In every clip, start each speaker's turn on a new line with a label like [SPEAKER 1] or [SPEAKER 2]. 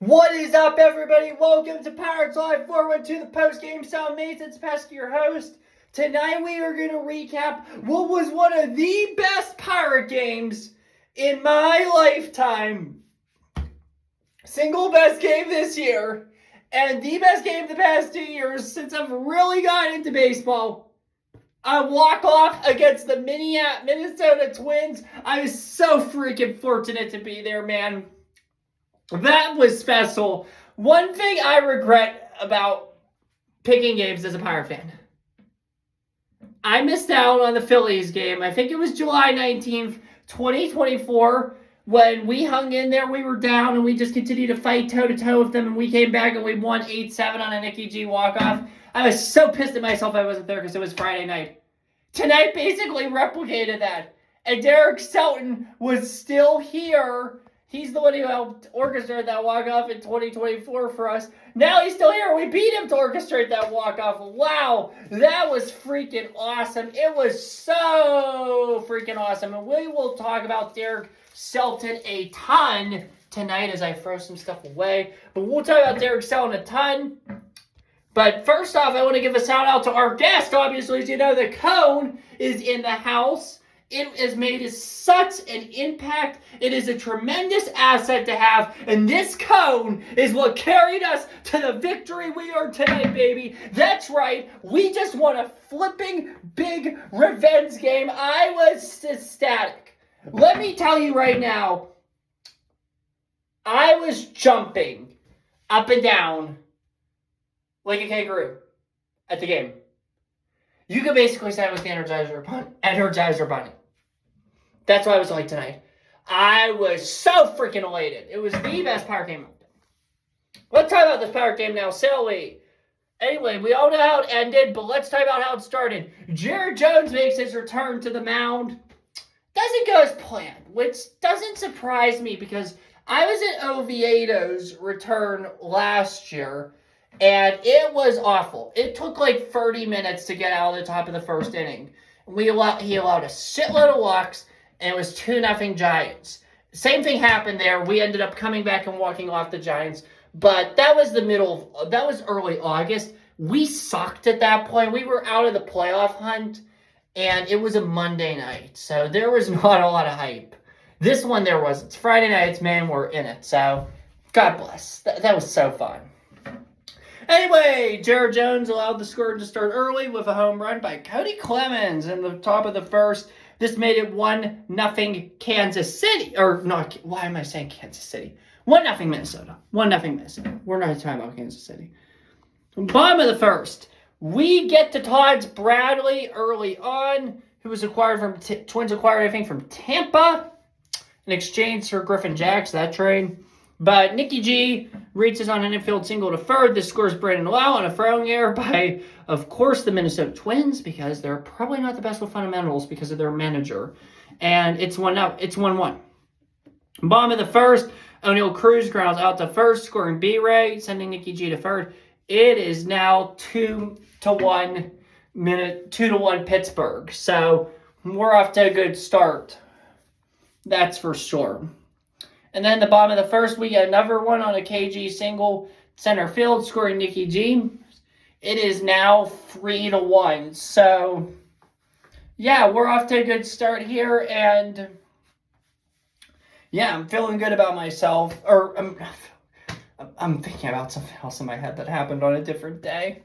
[SPEAKER 1] What is up, everybody? Welcome to Pirates Live 412, the post-game sound mates. It's Pesky, your host. Tonight we are going to recap what was one of the best Pirate games in my lifetime. Single best game this year, and the best game the past 2 years since I've really gotten into baseball. A walk-off against the Minnesota Twins. I was so freaking fortunate to be there, man. That was special. One thing I regret about picking games as a Pirate fan. I missed out on the Phillies game. I think it was July 19th, 2024, when we hung in there. We were down, and we just continued to fight toe-to-toe with them, and we came back, and we won 8-7 on a Nicky G walk-off. I was so pissed at myself I wasn't there because it was Friday night. Tonight basically replicated that. And Derek Selton was still here. He's the one who helped orchestrate that walk-off in 2024 for us. Now he's still here. We beat him to orchestrate that walk-off. Wow, that was freaking awesome. It was so freaking awesome. And we will talk about Derek Selton a ton tonight as I throw some stuff away. But we'll talk about Derek Selton a ton. But first off, I want to give a shout-out to our guest. Obviously, as you know, the Cone is in the house. It has made such an impact. It is a tremendous asset to have. And this Cone is what carried us to the victory we are tonight, baby. That's right. We just won a flipping big revenge game. I was ecstatic. Let me tell you right now, I was jumping up and down like a kangaroo at the game. You could basically say I was the Energizer Bunny. That's what I was like tonight. I was so freaking elated. It was the best Pirate game I've done. Let's talk about this Pirate game now, shall we? Anyway, we all know how it ended, but let's talk about how it started. Jared Jones makes his return to the mound. Doesn't go as planned, which doesn't surprise me because I was at Oviedo's return last year, and it was awful. It took like 30 minutes to get out of the top of the first inning. He allowed a shitload of walks, and it was 2-0 Giants. Same thing happened there. We ended up coming back and walking off the Giants, but that was that was early August. We sucked at that point. We were out of the playoff hunt, and it was a Monday night, so there was not a lot of hype. This one there was. It's Friday nights, man. We're in it, so God bless. That was so fun. Anyway, Jared Jones allowed the score to start early with a home run by Cody Clemens in the top of the first. This made it 1-0 Kansas City. Or not, why am I saying Kansas City? 1-0 Minnesota. 1-0 Minnesota. We're not talking about Kansas City. Bottom of the first, we get to Todd Bradley early on, who was acquired from, Twins acquired, I think, from Tampa in exchange for Griffin Jacks, that trade. But Nicky G reaches on an infield single to third. This scores Brandon Lau on a throwing error by, of course, the Minnesota Twins, because they're probably not the best with fundamentals because of their manager. And it's 1-0. It's 1-1. Bottom of the first, O'Neill Cruz grounds out to first, scoring B-Ray, sending Nicky G to third. It is now 2-1 Pittsburgh. So we're off to a good start. That's for sure. And then the bottom of the first, we get another one on a KG single center field, scoring Nicky G. It is now 3-1. So, yeah, we're off to a good start here. And, yeah, I'm feeling good about myself. Or, I'm thinking about something else in my head that happened on a different day.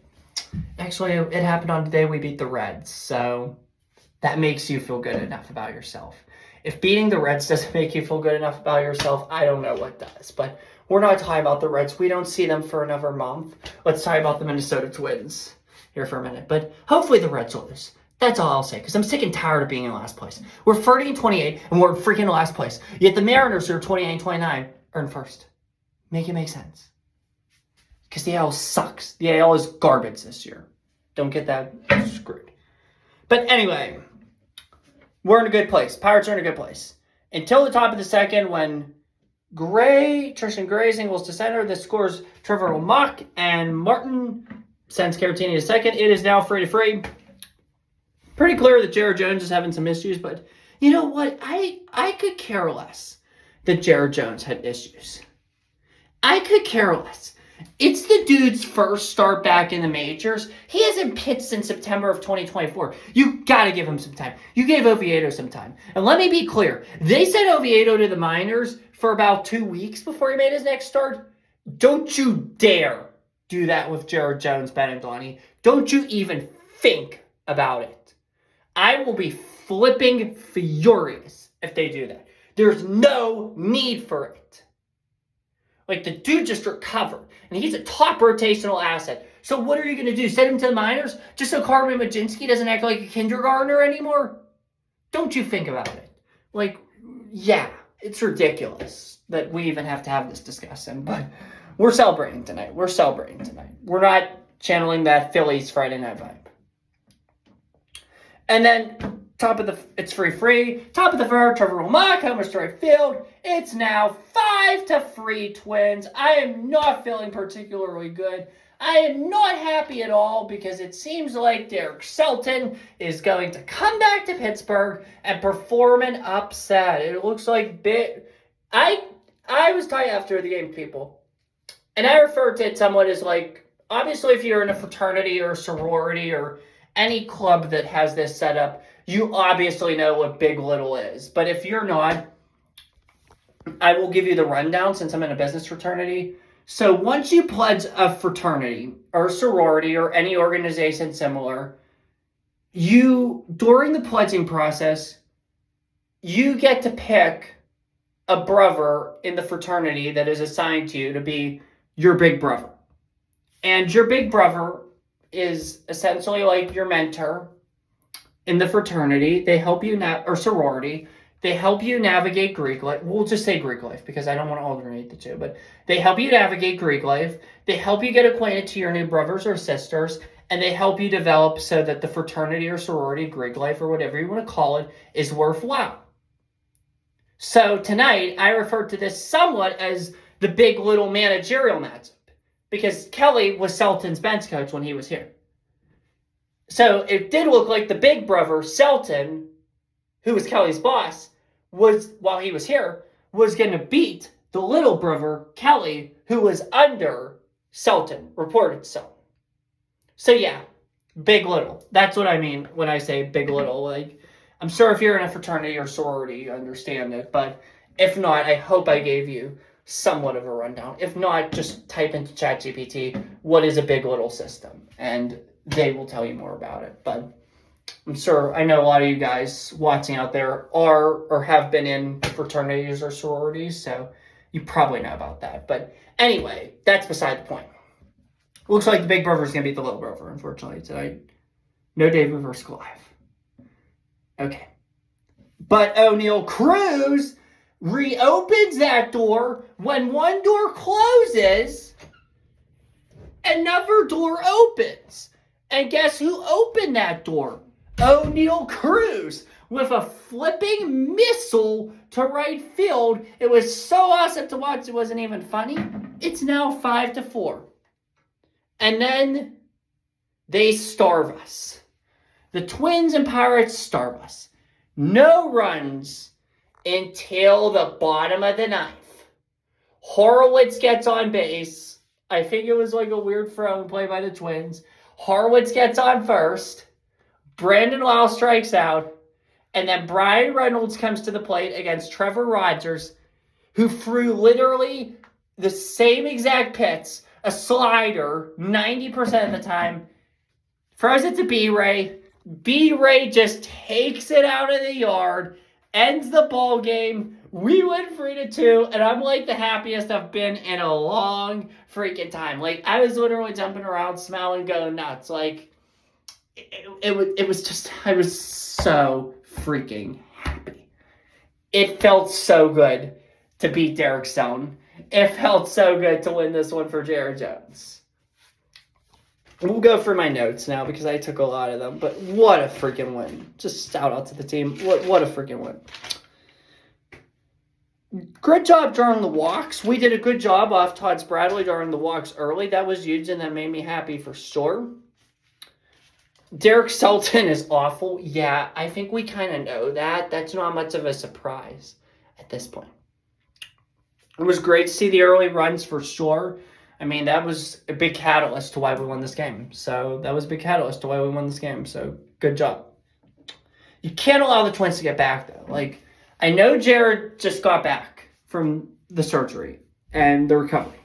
[SPEAKER 1] Actually, it happened on the day we beat the Reds. So, that makes you feel good enough about yourself. If beating the Reds doesn't make you feel good enough about yourself, I don't know what does. But we're not talking about the Reds. We don't see them for another month. Let's talk about the Minnesota Twins here for a minute. But hopefully the Reds lose. That's all I'll say, because I'm sick and tired of being in last place. We're 30-28, and we're in freaking last place. Yet the Mariners, who are 28-29, are in first. Make it make sense. Because the AL sucks. The AL is garbage this year. Don't get that screwed. But anyway, we're in a good place. Pirates are in a good place. Until the top of the second, when Tristan Gray singles to center, this scores Trevor Lamock, and Martin sends Caratini to second. It is now 3-3. Pretty clear that Jared Jones is having some issues, but you know what? I could care less that Jared Jones had issues. I could care less. It's the dude's first start back in the majors. He hasn't pitched since September of 2024. You gotta give him some time. You gave Oviedo some time. And let me be clear. They sent Oviedo to the minors for about 2 weeks before he made his next start. Don't you dare do that with Jared Jones, Benintendi. Don't you even think about it. I will be flipping furious if they do that. There's no need for it. Like, the dude just recovered, and he's a top rotational asset. So what are you going to do? Send him to the minors just so Carmen Mlodzinski doesn't act like a kindergartner anymore? Don't you think about it. Like, yeah, it's ridiculous that we even have to have this discussion, but we're celebrating tonight. We're not channeling that Phillies Friday night vibe. And then it's free. Top of the third, Trevor Wilmot, homers to right field. It's now 5-3 Twins. I am not feeling particularly good. I am not happy at all because it seems like Derek Shelton is going to come back to Pittsburgh and perform an upset. It looks like I was talking after the game, people, and I referred to it somewhat as like, obviously if you're in a fraternity or a sorority or any club that has this setup, you obviously know what Big Little is. But if you're not, I will give you the rundown since I'm in a business fraternity. So once you pledge a fraternity or a sorority or any organization similar, during the pledging process, you get to pick a brother in the fraternity that is assigned to you to be your big brother. And your big brother is essentially like your mentor in the fraternity. They help you or sorority. They help you navigate Greek life. We'll just say Greek life because I don't want to alternate the two. But they help you navigate Greek life. They help you get acquainted to your new brothers or sisters. And they help you develop so that the fraternity or sorority, Greek life, or whatever you want to call it, is worthwhile. So tonight, I referred to this somewhat as the Big Little managerial matchup because Kelly was Selton's bench coach when he was here. So it did look like the big brother, Selton, who was Kelly's boss, while he was here, was going to beat the little brother, Kelly, who was under Selton, reported so. So yeah, Big Little. That's what I mean when I say Big Little. Like, I'm sure if you're in a fraternity or sorority, you understand it. But if not, I hope I gave you somewhat of a rundown. If not, just type into ChatGPT, what is a Big Little system? And they will tell you more about it. But I'm sure, I know a lot of you guys watching out there are or have been in fraternities or sororities, so you probably know about that. But anyway, that's beside the point. Looks like the big brother is going to beat the little brother, unfortunately, tonight. No David versus Goliath. Okay. But Oneil Cruz reopens that door. When one door closes, another door opens. And guess who opened that door? Oneil Cruz with a flipping missile to right field. It was so awesome to watch. It wasn't even funny. It's now 5-4. And then they starve us. The Twins and Pirates starve us. No runs until the bottom of the ninth. Horowitz gets on base. I think it was like a weird throw play by the Twins. Horowitz gets on first. Brandon Lowe strikes out. And then Brian Reynolds comes to the plate against Trevor Rogers, who threw literally the same exact pitch, a slider, 90% of the time. Throws it to B-Ray. B-Ray just takes it out of the yard, ends the ball game. We win 3-2, and I'm like the happiest I've been in a long freaking time. Like, I was literally jumping around, smiling, going nuts. Like, it was just, I was so freaking happy. It felt so good to beat Derek Stone. It felt so good to win this one for Jared Jones. We'll go through my notes now because I took a lot of them. But what a freaking win. Just shout out to the team. What a freaking win. Good job during the walks. We did a good job off Todd Bradley during the walks early. That was huge and that made me happy for sure. Derek Shelton is awful. Yeah, I think we kind of know that. That's not much of a surprise at this point. It was great to see the early runs for sure. I mean, that was a big catalyst to why we won this game. So that was a big catalyst to why we won this game. So good job. You can't allow the Twins to get back, though. Like, I know Jared just got back from the surgery and the recovery.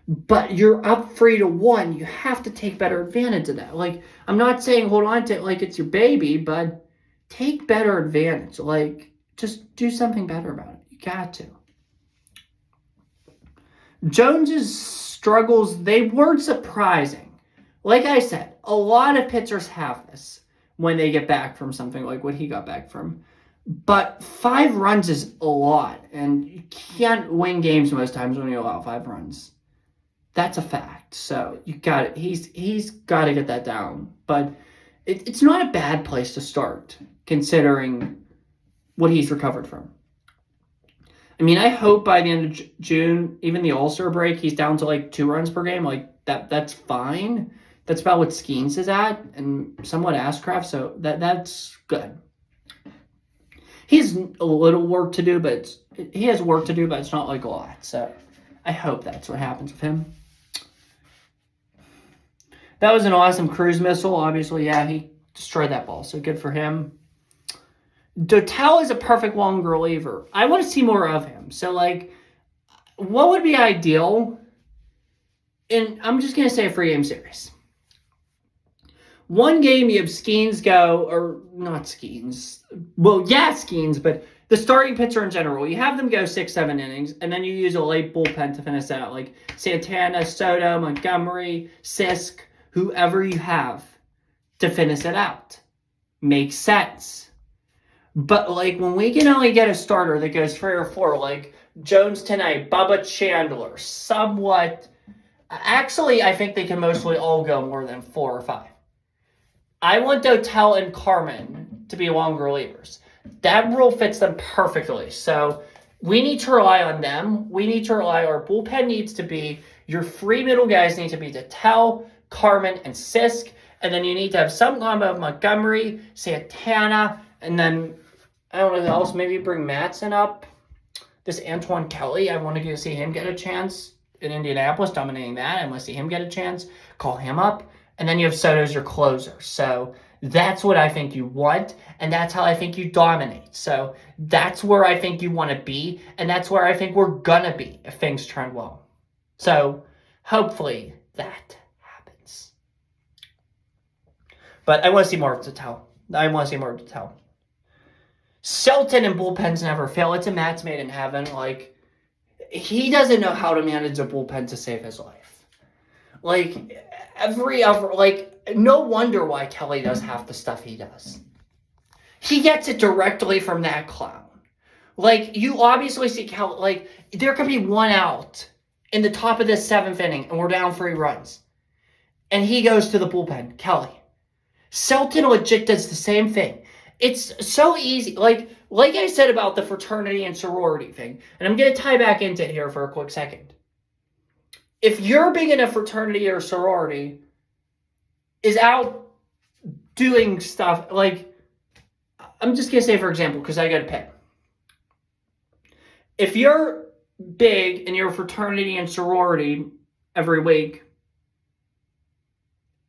[SPEAKER 1] But you're up 3-1. You have to take better advantage of that. Like, I'm not saying hold on to it like it's your baby, but take better advantage. Like, just do something better about it. You got to. Jones's struggles, they weren't surprising. Like I said, a lot of pitchers have this when they get back from something like what he got back from. But 5 runs is a lot, and you can't win games most times when you allow 5 runs. That's a fact. So you got it. He's got to get that down. But it's not a bad place to start, considering what he's recovered from. I mean, I hope by the end of June, even the All-Star break, he's down to like 2 runs per game. Like that's fine. That's about what Skeens is at, and somewhat Ashcraft. So that's good. He has a little work to do, but he has work to do, but it's not like a lot. So I hope that's what happens with him. That was an awesome cruise missile. Obviously, yeah, he destroyed that ball, so good for him. Dotel is a perfect long reliever. I want to see more of him. So, like, what would be ideal? And I'm just going to say a 3-game series. One game you have Skeens go, or not Skeens. Well, yeah, Skeens, but the starting pitcher in general. You have them go 6-7 innings, and then you use a late bullpen to finish that out. Like Santana, Soto, Montgomery, Sisk, whoever you have to finish it out. Makes sense. But, like, when we can only get a starter that goes 3 or 4, like Jones tonight, Bubba Chandler, somewhat. Actually, I think they can mostly all go more than 4 or 5. I want Dotel and Carmen to be long relievers. That rule fits them perfectly. So we need to rely on them. We need to rely, our bullpen needs to be, your free middle guys need to be Dotel, Carmen, and Sisk. And then you need to have some combo of Montgomery, Santana, and then, I don't know who else, maybe bring Matson up. This Antoine Kelly, I want to see him get a chance in Indianapolis, dominating that. I want to see him get a chance. Call him up. And then you have Soto as your closer. So that's what I think you want, and that's how I think you dominate. So that's where I think you want to be, and that's where I think we're going to be if things turn well. So hopefully that happens. But I want to see more of Dotel. Shelton and bullpens never fail. It's a match made in heaven. Like, he doesn't know how to manage a bullpen to save his life. Like, no wonder why Kelly does half the stuff he does. He gets it directly from that clown. Like, you obviously see Kelly, like, there could be 1 out in the top of this 7th inning, and we're down 3 runs. And he goes to the bullpen, Kelly. Shelton legit does the same thing. It's so easy. Like I said about the fraternity and sorority thing, and I'm going to tie back into it here for a quick second. If you're big in a fraternity or sorority, is out doing stuff, like, I'm just going to say, for example, because I go to Pitt. If you're big in your fraternity and sorority every week,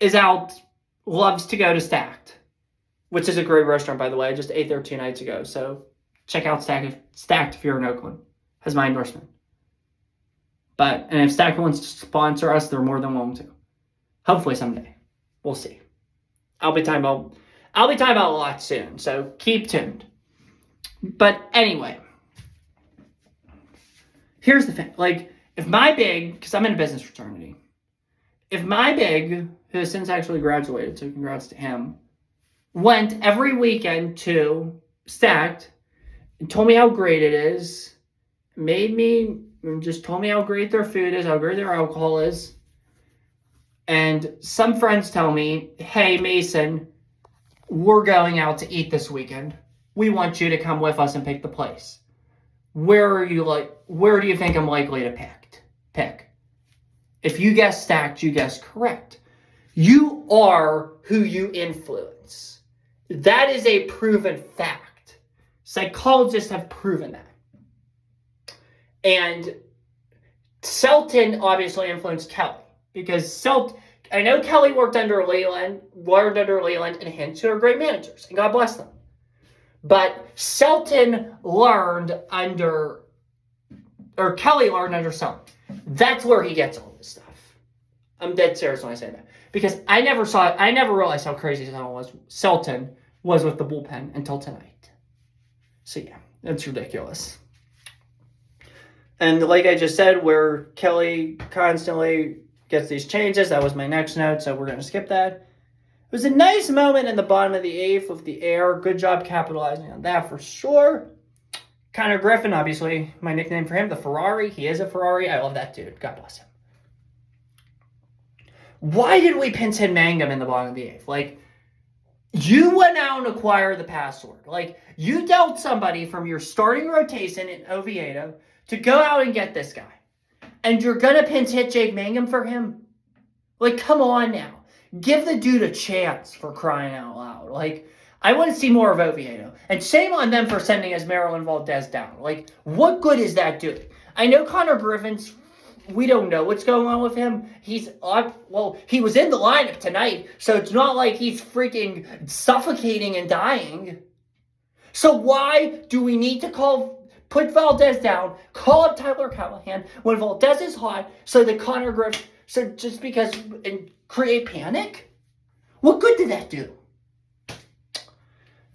[SPEAKER 1] is out, loves to go to Stacked, which is a great restaurant, by the way. I just ate there 2 nights ago. So check out Stacked if you're in Oakland. Has my endorsement. And if Stacked wants to sponsor us, they're more than willing to. Hopefully someday. We'll see. I'll be talking about a lot soon, so keep tuned. But anyway, here's the thing. Like, if my big, because I'm in a business fraternity, if my big, who has since actually graduated, so congrats to him, went every weekend to Stacked and told me how great it is, just told me how great their food is, how great their alcohol is. And some friends tell me, hey, Mason, we're going out to eat this weekend. We want you to come with us and pick the place. Where do you think I'm likely to pick? If you guess Stacked, you guess correct. You are who you influence. That is a proven fact. Psychologists have proven that. And Selton obviously influenced Kelly because I know Kelly learned under Leland and Hintz, who are great managers, and God bless them. But Kelly learned under Selton. That's where he gets all this stuff. I'm dead serious when I say that. Because I never realized how crazy Selton was with the bullpen until tonight. So yeah, it's ridiculous. And like I just said, where Kelly constantly gets these changes, that was my next note, so we're going to skip that. It was a nice moment in the bottom of the eighth with the air. Good job capitalizing on that for sure. Connor Griffin, obviously, my nickname for him, the Ferrari. He is a Ferrari. I love that dude. God bless him. Why did we pinch hit Mangum in the bottom of the eighth? Like, you went out and acquired the password. Like, you dealt somebody from your starting rotation in Oviedo to go out and get this guy. And you're going to pinch hit Jake Mangum for him? Like, come on now. Give the dude a chance, for crying out loud. Like, I want to see more of Oviedo. And shame on them for sending Esmeralda Valdez down. Like, what good is that doing? I know Connor Griffin's, we don't know what's going on with him. He was in the lineup tonight, so it's not like he's freaking suffocating and dying. So why do we need to put Valdez down, call up Tyler Callahan when Valdez is hot, so that Connor Griffin, and create panic? What good did that do?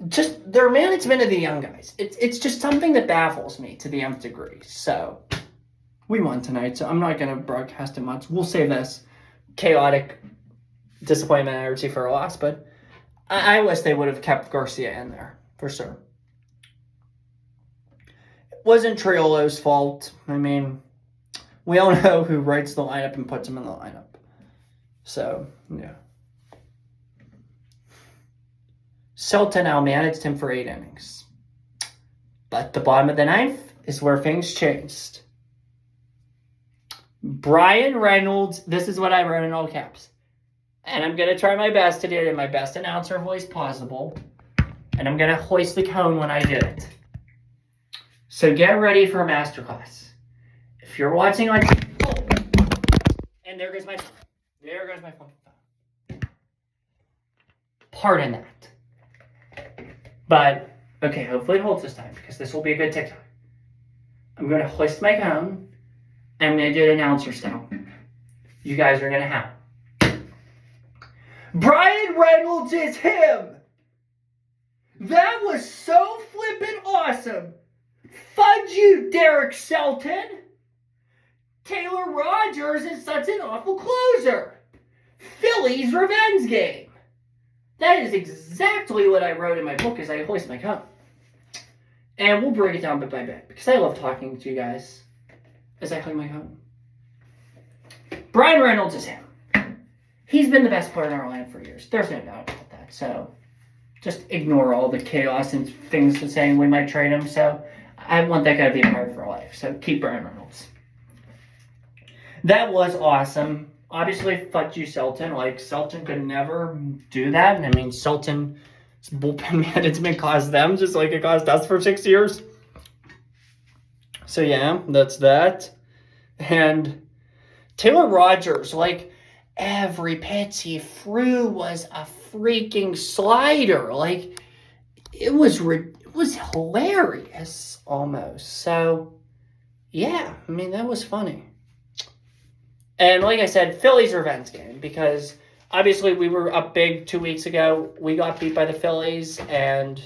[SPEAKER 1] Just their management of the young guys. It's just something that baffles me to the nth degree. So we won tonight, so I'm not going to broadcast it much. We'll save this chaotic disappointment energy for a loss, but I wish they would have kept Garcia in there, for sure. It wasn't Triolo's fault. I mean, we all know who writes the lineup and puts him in the lineup. So, yeah. Selton outmanaged him for 8 innings. But the bottom of the ninth is where things changed. Bryan Reynolds, this is what I wrote in all caps. And I'm going to try my best to do it in my best announcer voice possible. And I'm going to hoist the cone when I do it. So get ready for a masterclass. If you're watching on... Oh, and there goes my phone. There goes my phone. Pardon that. But, okay, hopefully it holds this time, because this will be a good TikTok. I'm going to hoist my cone, and I'm going to do it announcer style. You guys are going to have. Bryan Reynolds is him! That was so flippin' awesome! Fudge you, Derek Selton! Taylor Rogers is such an awful closer! Phillies revenge game! That is exactly what I wrote in my book as I hoist my cone. And we'll break it down bit by bit, because I love talking to you guys as I hoist my cone. Bryan Reynolds is him. He's been the best player in our lineup for years. There's no doubt about that. So just ignore all the chaos and things saying we might trade him. So I want that guy to be a part for life. So keep Bryan Reynolds. That was awesome. Obviously, fuck you, Selton. Like, Selton could never do that. And I mean, Selton's bullpen management caused them just like it caused us for 6 years. So, yeah, that's that. And Taylor Rogers, like, every pitch he threw was a freaking slider. Like, it was hilarious, almost. So, yeah, I mean, that was funny. And like I said, Phillies revenge game, because obviously we were up big 2 weeks ago. We got beat by the Phillies, and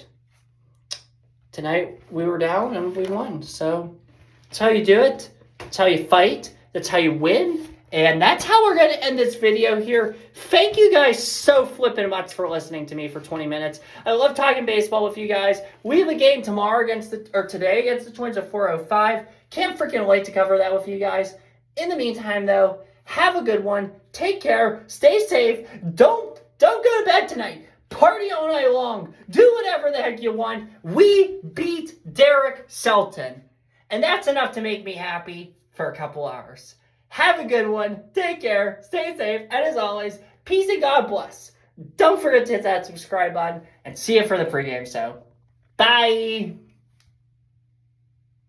[SPEAKER 1] tonight we were down and we won. So that's how you do it. That's how you fight. That's how you win. And that's how we're going to end this video here. Thank you guys so flippin' much for listening to me for 20 minutes. I love talking baseball with you guys. We have a game today against the Twins at 4:05. Can't freaking wait to cover that with you guys. In the meantime, though, have a good one. Take care. Stay safe. Don't go to bed tonight. Party all night long. Do whatever the heck you want. We beat Derek Selton. And that's enough to make me happy for a couple hours. Have a good one. Take care. Stay safe. And as always, peace and God bless. Don't forget to hit that subscribe button. And see you for the pregame show. Bye.